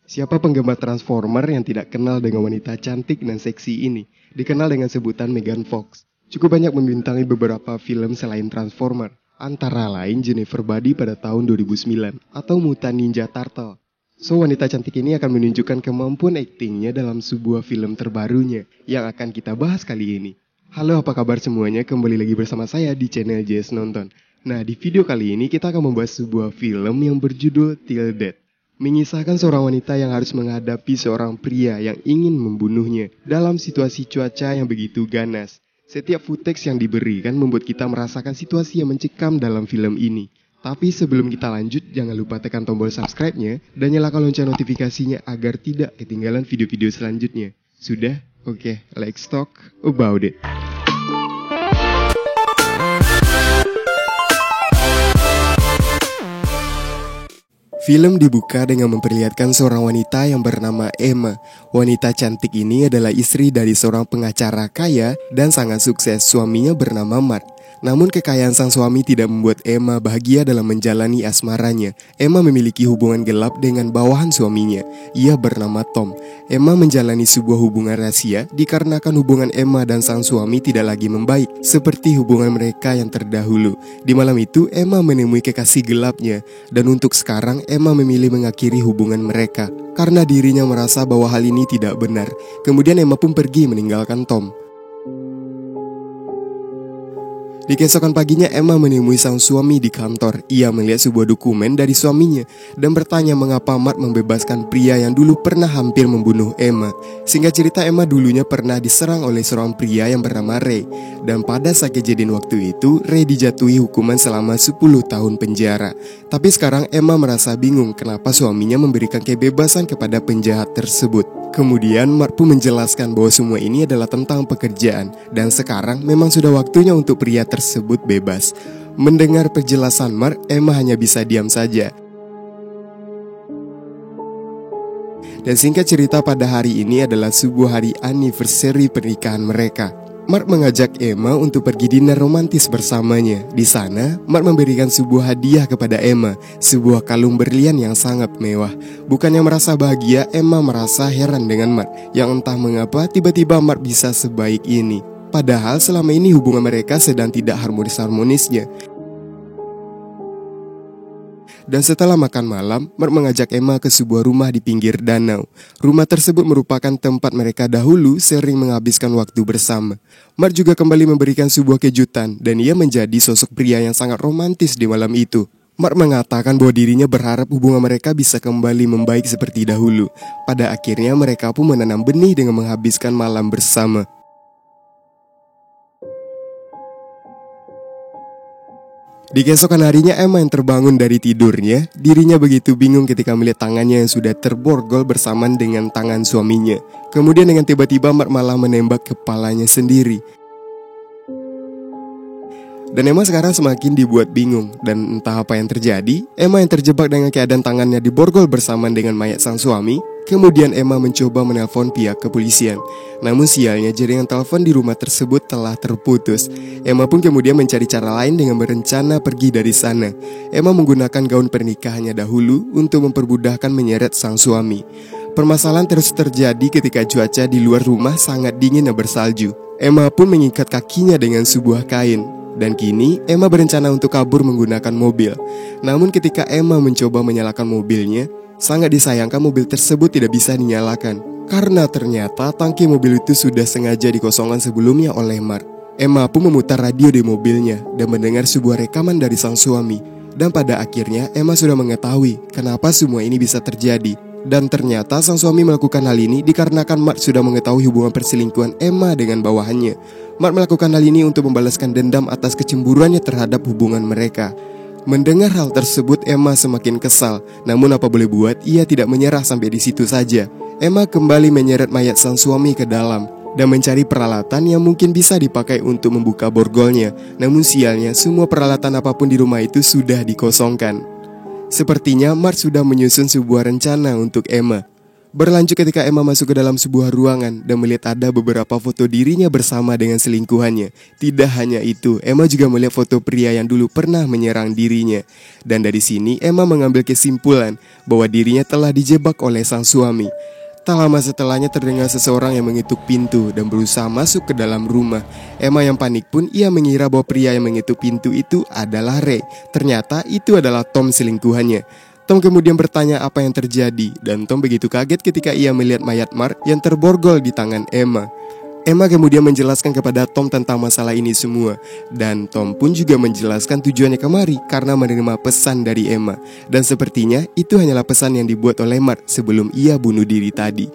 Siapa penggemar Transformer yang tidak kenal dengan wanita cantik dan seksi ini? Dikenal dengan sebutan Megan Fox. Cukup banyak membintangi beberapa film selain Transformer, antara lain Jennifer Body pada tahun 2009 atau Mutant Ninja Turtle. So, wanita cantik ini akan menunjukkan kemampuan aktingnya dalam sebuah film terbarunya yang akan kita bahas kali ini. Halo, apa kabar semuanya? Kembali lagi bersama saya di channel JS Nonton. Nah, di video kali ini kita akan membahas sebuah film yang berjudul Till Death. Mengisahkan seorang wanita yang harus menghadapi seorang pria yang ingin membunuhnya dalam situasi cuaca yang begitu ganas. Setiap footage yang diberikan membuat kita merasakan situasi yang mencekam dalam film ini. Tapi sebelum kita lanjut, jangan lupa tekan tombol subscribe-nya dan nyalakan lonceng notifikasinya agar tidak ketinggalan video-video selanjutnya. Sudah? Oke, let's talk about it. Film dibuka dengan memperlihatkan seorang wanita yang bernama Emma. Wanita cantik ini adalah istri dari seorang pengacara kaya dan sangat sukses. Suaminya bernama Mark. Namun kekayaan sang suami tidak membuat Emma bahagia dalam menjalani asmaranya. Emma memiliki hubungan gelap dengan bawahan suaminya. Ia bernama Tom. Emma menjalani sebuah hubungan rahasia dikarenakan hubungan Emma dan sang suami tidak lagi membaik seperti hubungan mereka yang terdahulu. Di malam itu Emma menemui kekasih gelapnya dan untuk sekarang Emma memilih mengakhiri hubungan mereka karena dirinya merasa bahwa hal ini tidak benar. Kemudian Emma pun pergi meninggalkan Tom. Di keesokan paginya Emma menemui sang suami di kantor. Ia melihat sebuah dokumen dari suaminya dan bertanya mengapa Mark membebaskan pria yang dulu pernah hampir membunuh Emma. Singkat cerita, Emma dulunya pernah diserang oleh seorang pria yang bernama Ray. Dan pada saat kejadian waktu itu, Ray dijatuhi hukuman selama 10 tahun penjara. Tapi sekarang Emma merasa bingung kenapa suaminya memberikan kebebasan kepada penjahat tersebut. Kemudian Mark pun menjelaskan bahwa semua ini adalah tentang pekerjaan dan sekarang memang sudah waktunya untuk pria tersebut bebas. Mendengar penjelasan Mark, Emma hanya bisa diam saja. Dan singkat cerita, pada hari ini adalah sebuah hari anniversary pernikahan mereka. Mark mengajak Emma untuk pergi dinner romantis bersamanya. Di sana, Mark memberikan sebuah hadiah kepada Emma, sebuah kalung berlian yang sangat mewah. Bukannya merasa bahagia, Emma merasa heran dengan Mark, yang entah mengapa tiba-tiba Mark bisa sebaik ini. Padahal selama ini hubungan mereka sedang tidak harmonis-harmonisnya. Dan setelah makan malam, Mark mengajak Emma ke sebuah rumah di pinggir danau. Rumah tersebut merupakan tempat mereka dahulu sering menghabiskan waktu bersama. Mark juga kembali memberikan sebuah kejutan dan ia menjadi sosok pria yang sangat romantis di malam itu. Mark mengatakan bahwa dirinya berharap hubungan mereka bisa kembali membaik seperti dahulu. Pada akhirnya mereka pun menanam benih dengan menghabiskan malam bersama. Di keesokan harinya Emma yang terbangun dari tidurnya, dirinya begitu bingung ketika melihat tangannya yang sudah terborgol bersamaan dengan tangan suaminya. Kemudian dengan tiba-tiba Mark malah menembak kepalanya sendiri. Dan Emma sekarang semakin dibuat bingung dan entah apa yang terjadi. Emma yang terjebak dengan keadaan tangannya diborgol bersamaan dengan mayat sang suami. Kemudian Emma mencoba menelpon pihak kepolisian. Namun sialnya jaringan telepon di rumah tersebut telah terputus. Emma pun kemudian mencari cara lain dengan berencana pergi dari sana. Emma menggunakan gaun pernikahannya dahulu untuk mempermudahkan menyeret sang suami. Permasalahan terus terjadi ketika cuaca di luar rumah sangat dingin dan bersalju. Emma pun mengikat kakinya dengan sebuah kain. Dan kini Emma berencana untuk kabur menggunakan mobil. Namun ketika Emma mencoba menyalakan mobilnya, sangat disayangkan mobil tersebut tidak bisa dinyalakan karena ternyata tangki mobil itu sudah sengaja dikosongkan sebelumnya oleh Mark. Emma pun memutar radio di mobilnya dan mendengar sebuah rekaman dari sang suami. Dan pada akhirnya Emma sudah mengetahui kenapa semua ini bisa terjadi. Dan ternyata sang suami melakukan hal ini dikarenakan Mark sudah mengetahui hubungan perselingkuhan Emma dengan bawahannya. Mark melakukan hal ini untuk membalaskan dendam atas kecemburuannya terhadap hubungan mereka. Mendengar hal tersebut, Emma semakin kesal. Namun apa boleh buat, ia tidak menyerah sampai di situ saja. Emma kembali menyeret mayat sang suami ke dalam dan mencari peralatan yang mungkin bisa dipakai untuk membuka borgolnya. Namun sialnya, semua peralatan apapun di rumah itu sudah dikosongkan. Sepertinya Mark sudah menyusun sebuah rencana untuk Emma. Berlanjut ketika Emma masuk ke dalam sebuah ruangan dan melihat ada beberapa foto dirinya bersama dengan selingkuhannya. Tidak hanya itu, Emma juga melihat foto pria yang dulu pernah menyerang dirinya. Dan dari sini Emma mengambil kesimpulan bahwa dirinya telah dijebak oleh sang suami. Tak lama setelahnya terdengar seseorang yang mengetuk pintu dan berusaha masuk ke dalam rumah. Emma yang panik pun ia mengira bahwa pria yang mengetuk pintu itu adalah Ray. Ternyata itu adalah Tom selingkuhannya. Tom kemudian bertanya apa yang terjadi dan Tom begitu kaget ketika ia melihat mayat Mark yang terborgol di tangan Emma. Emma kemudian menjelaskan kepada Tom tentang masalah ini semua dan Tom pun juga menjelaskan tujuannya kemari karena menerima pesan dari Emma. Dan sepertinya itu hanyalah pesan yang dibuat oleh Mark sebelum ia bunuh diri tadi.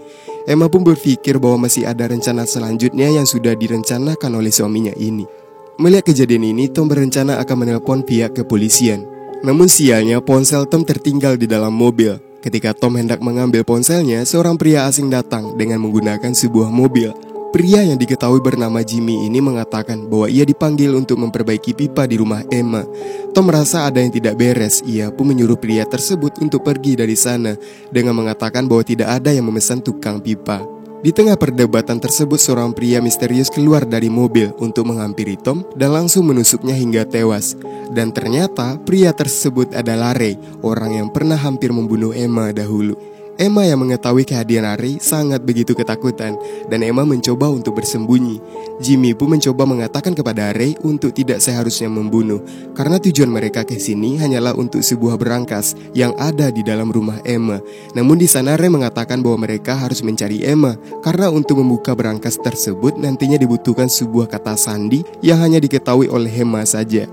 Emma pun berpikir bahwa masih ada rencana selanjutnya yang sudah direncanakan oleh suaminya ini. Melihat kejadian ini, Tom berencana akan menelpon pihak kepolisian. Namun sialnya ponsel Tom tertinggal di dalam mobil. Ketika Tom hendak mengambil ponselnya, seorang pria asing datang dengan menggunakan sebuah mobil. Pria yang diketahui bernama Jimmy ini mengatakan bahwa ia dipanggil untuk memperbaiki pipa di rumah Emma. Tom merasa ada yang tidak beres. Ia pun menyuruh pria tersebut untuk pergi dari sana dengan mengatakan bahwa tidak ada yang memesan tukang pipa. Di tengah perdebatan tersebut, seorang pria misterius keluar dari mobil untuk menghampiri Tom dan langsung menusuknya hingga tewas. Dan ternyata pria tersebut adalah Ray, orang yang pernah hampir membunuh Emma dahulu. Emma yang mengetahui kehadiran Ray sangat begitu ketakutan dan Emma mencoba untuk bersembunyi. Jimmy pun mencoba mengatakan kepada Ray untuk tidak seharusnya membunuh karena tujuan mereka ke sini hanyalah untuk sebuah berangkas yang ada di dalam rumah Emma. Namun di sana Ray mengatakan bahwa mereka harus mencari Emma karena untuk membuka berangkas tersebut nantinya dibutuhkan sebuah kata sandi yang hanya diketahui oleh Emma saja.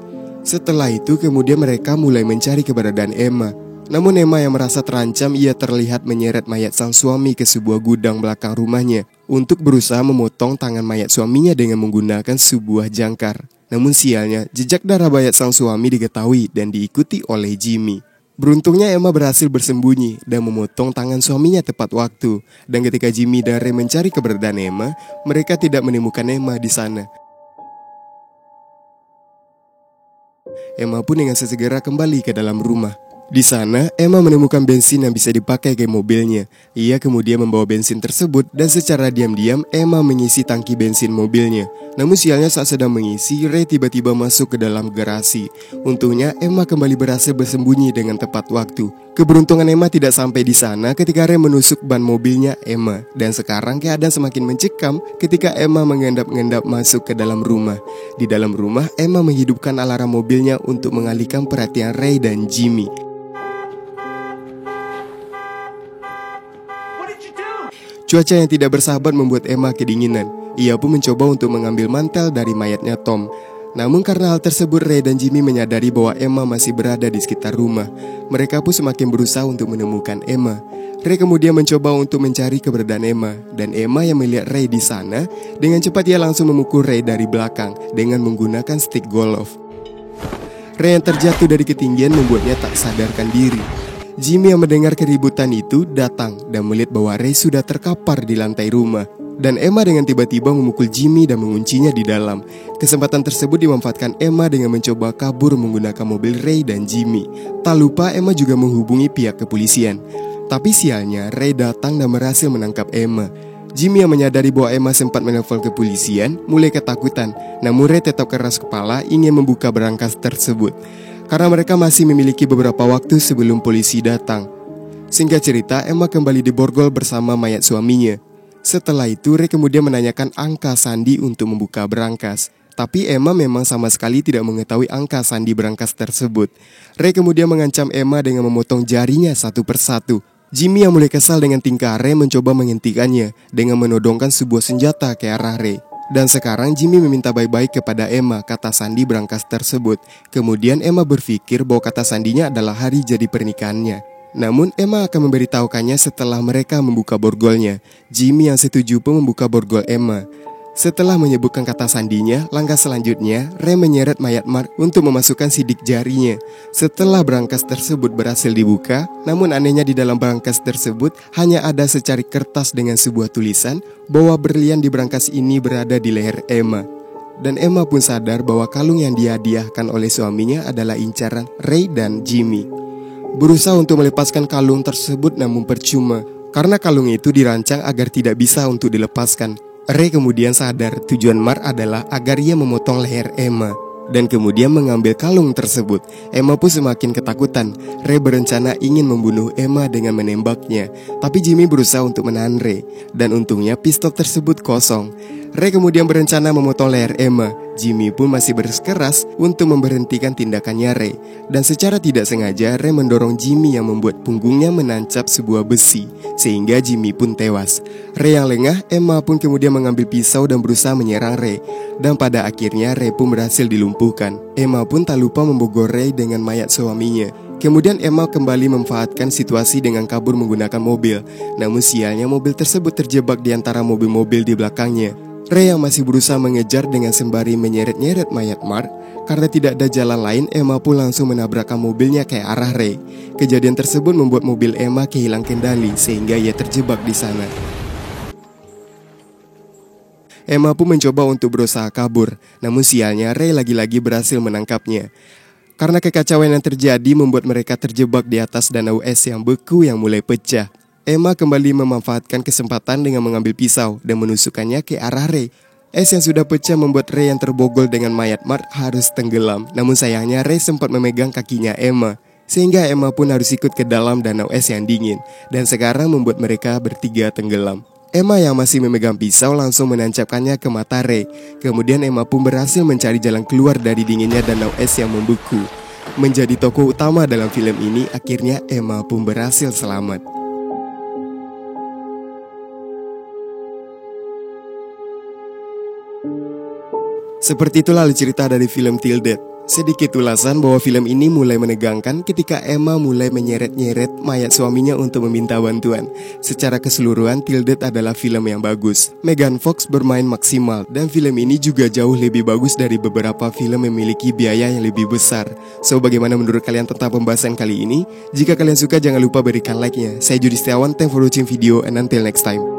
Setelah itu kemudian mereka mulai mencari keberadaan Emma. Namun Emma yang merasa terancam, ia terlihat menyeret mayat sang suami ke sebuah gudang belakang rumahnya untuk berusaha memotong tangan mayat suaminya dengan menggunakan sebuah jangkar. Namun sialnya, jejak darah mayat sang suami diketahui dan diikuti oleh Jimmy. Beruntungnya Emma berhasil bersembunyi dan memotong tangan suaminya tepat waktu. Dan ketika Jimmy dan Ray mencari keberadaan Emma, mereka tidak menemukan Emma di sana. Emma pun dengan segera kembali ke dalam rumah. Di sana, Emma menemukan bensin yang bisa dipakai ke mobilnya. Ia kemudian membawa bensin tersebut dan secara diam-diam Emma mengisi tangki bensin mobilnya. Namun sialnya saat sedang mengisi, Ray tiba-tiba masuk ke dalam garasi. Untungnya Emma kembali berhasil bersembunyi dengan tepat waktu. Keberuntungan Emma tidak sampai di sana ketika Ray menusuk ban mobilnya Emma. Dan sekarang keadaan semakin mencekam ketika Emma mengendap-endap masuk ke dalam rumah. Di dalam rumah, Emma menghidupkan alarm mobilnya untuk mengalihkan perhatian Ray dan Jimmy. Cuaca yang tidak bersahabat membuat Emma kedinginan. Ia pun mencoba untuk mengambil mantel dari mayatnya Tom. Namun karena hal tersebut, Ray dan Jimmy menyadari bahwa Emma masih berada di sekitar rumah. Mereka pun semakin berusaha untuk menemukan Emma. Ray kemudian mencoba untuk mencari keberadaan Emma. Dan Emma yang melihat Ray di sana, dengan cepat ia langsung memukul Ray dari belakang dengan menggunakan stick golf. Ray yang terjatuh dari ketinggian membuatnya tak sadarkan diri. Jimmy yang mendengar keributan itu datang dan melihat bahwa Ray sudah terkapar di lantai rumah. Dan Emma dengan tiba-tiba memukul Jimmy dan menguncinya di dalam. Kesempatan tersebut dimanfaatkan Emma dengan mencoba kabur menggunakan mobil Ray dan Jimmy. Tak lupa Emma juga menghubungi pihak kepolisian. Tapi sialnya Ray datang dan berhasil menangkap Emma. Jimmy yang menyadari bahwa Emma sempat menelpon kepolisian mulai ketakutan. Namun Ray tetap keras kepala ingin membuka berangkas tersebut karena mereka masih memiliki beberapa waktu sebelum polisi datang. Singkat cerita, Emma kembali diborgol bersama mayat suaminya. Setelah itu, Ray kemudian menanyakan angka sandi untuk membuka berangkas. Tapi Emma memang sama sekali tidak mengetahui angka sandi berangkas tersebut. Ray kemudian mengancam Emma dengan memotong jarinya satu persatu. Jimmy yang mulai kesal dengan tingkah Ray mencoba menghentikannya dengan menodongkan sebuah senjata ke arah Ray. Dan sekarang Jimmy meminta baik-baik kepada Emma kata sandi berangkas tersebut. Kemudian Emma berpikir bahwa kata sandinya adalah hari jadi pernikahannya. Namun Emma akan memberitahukannya setelah mereka membuka borgolnya. Jimmy yang setuju pun membuka borgol Emma. Setelah menyebutkan kata sandinya, langkah selanjutnya Ray menyeret mayat Mark untuk memasukkan sidik jarinya. Setelah berangkas tersebut berhasil dibuka, namun anehnya di dalam berangkas tersebut hanya ada secari kertas dengan sebuah tulisan bahwa berlian di berangkas ini berada di leher Emma. Dan Emma pun sadar bahwa kalung yang dihadiahkan oleh suaminya adalah incaran Ray dan Jimmy. Berusaha untuk melepaskan kalung tersebut namun percuma. Karena kalung itu dirancang agar tidak bisa untuk dilepaskan. Ray kemudian sadar tujuan Mark adalah agar ia memotong leher Emma dan kemudian mengambil kalung tersebut. Emma pun semakin ketakutan. Ray berencana ingin membunuh Emma dengan menembaknya, tapi Jimmy berusaha untuk menahan Ray, dan untungnya pistol tersebut kosong. Ray kemudian berencana memotong leher Emma. Jimmy pun masih bersikeras untuk memberhentikan tindakannya Ray, dan secara tidak sengaja Ray mendorong Jimmy yang membuat punggungnya menancap sebuah besi, sehingga Jimmy pun tewas. Ray yang lengah, Emma pun kemudian mengambil pisau dan berusaha menyerang Ray, dan pada akhirnya Ray pun berhasil dilumpuhkan. Emma pun tak lupa membogor Ray dengan mayat suaminya. Kemudian Emma kembali memanfaatkan situasi dengan kabur menggunakan mobil. Namun sialnya mobil tersebut terjebak di antara mobil-mobil di belakangnya. Ray yang masih berusaha mengejar dengan sembari menyeret-nyeret mayat Mark. Karena tidak ada jalan lain, Emma pun langsung menabrakkan mobilnya ke arah Ray. Kejadian tersebut membuat mobil Emma kehilangan kendali sehingga ia terjebak di sana. Emma pun mencoba untuk berusaha kabur, namun sialnya Ray lagi-lagi berhasil menangkapnya. Karena kekacauan yang terjadi membuat mereka terjebak di atas danau es yang beku yang mulai pecah. Emma kembali memanfaatkan kesempatan dengan mengambil pisau dan menusukkannya ke arah Ray. Es yang sudah pecah membuat Ray yang terbogol dengan mayat Mark harus tenggelam. Namun sayangnya Ray sempat memegang kakinya Emma, sehingga Emma pun harus ikut ke dalam danau es yang dingin, dan sekarang membuat mereka bertiga tenggelam. Emma yang masih memegang pisau langsung menancapkannya ke mata Ray. Kemudian Emma pun berhasil mencari jalan keluar dari dinginnya danau es yang membeku. Menjadi tokoh utama dalam film ini, akhirnya Emma pun berhasil selamat. Seperti itulah cerita dari film Till Death. Sedikit ulasan bahwa film ini mulai menegangkan ketika Emma mulai menyeret-nyeret mayat suaminya untuk meminta bantuan. Secara keseluruhan, Till Death adalah film yang bagus. Megan Fox bermain maksimal, dan film ini juga jauh lebih bagus dari beberapa film yang memiliki biaya yang lebih besar. So, bagaimana menurut kalian tentang pembahasan kali ini? Jika kalian suka, jangan lupa berikan like-nya. Saya Judi Setiawan, thanks for watching video, and until next time.